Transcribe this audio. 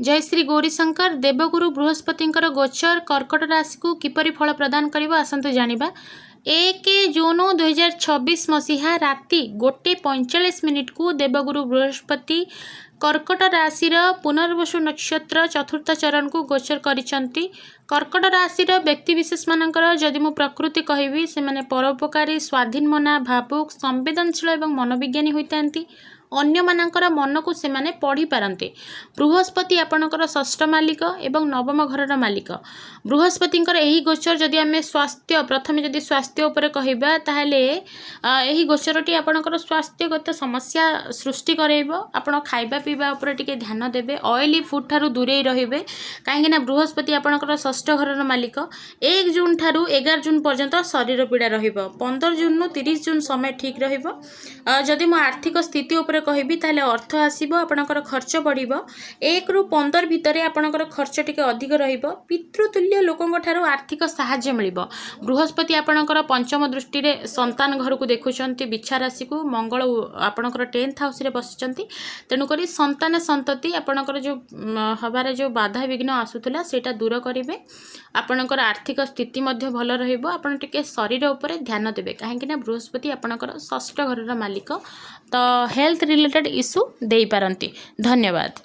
जय श्री गौरीशंकर। देवगुरु बृहस्पतिंकर गोचर कर्कट राशि को किपरि फल प्रदान करिबो आसंतु जानिबा। 1 जून 2026 मसीहा राति 1:45 को देवगुरु बृहस्पति कर्कट राशि पुनर्वसु नक्षत्र चतुर्थ चरण को गोचर करिसंती। कर्कट राशि व्यक्तिशेष मानकर जदि मु प्रकृति कहबी से माने परोपकारी, स्वाधीन मना, भावुक, संवेदनशील एवं मनोविज्ञानी होइतांती। अन्य मानकर मन को से माने पढ़ी पारंते। बृहस्पति आपणकर षष्ठ मालिक एवं नवम घरर मालिक। बृहस्पतिंकर एही गोचर जदि आमे स्वास्थ्य प्रथमे जदि स्वास्थ्य उपरे कहबा ताहले एही गोचरटी आपणकर स्वास्थ्यगत समस्या सृष्टि करेइबो। आपण खाइबा पीबा उपरे टिके ध्यान देबे, ऑयली फूड ठारू दूरे रहिबे काहेकि ना बृहस्पति आपणकर षष्ठ घरर मालिक। 1 जून ठारू 11 जून पर्यंत शरीर पीड़ा रहिबो। 15 जून नु 30 जून समय ठीक रहिबो। जदि मो आर्थिक स्थिति उपरे कहबी ताले अर्थ आसीबो, आपणकर खर्च बढ़िबो। 1 रु 15 भितरे आपणकर खर्च टिके अधिक रहिबो। पितृतुल्य लोकंग ठारू आर्थिक सहाय्य मिलिबो। बृहस्पति आपणकर पंचम दृष्टि रे संतान घर को देखुचंती। बिच्छा राशि को मंगल आपणकर 10th हाउस रे बसिचंती। तेनु करी संतान संतति आपणकर जो हबारे जो बाधा विघ्न आसुतला सेटा दूर करिवे। आपणकर आर्थिक स्थिति मध्य भल रहिबो। आपण टिके शरीर उपरे ध्यान देबे काहेकि ना बृहस्पति आपणकर षष्ठ घरर मालिक। तो हेल्थ रिलेटेड इश्यू देई पारंती। धन्यवाद।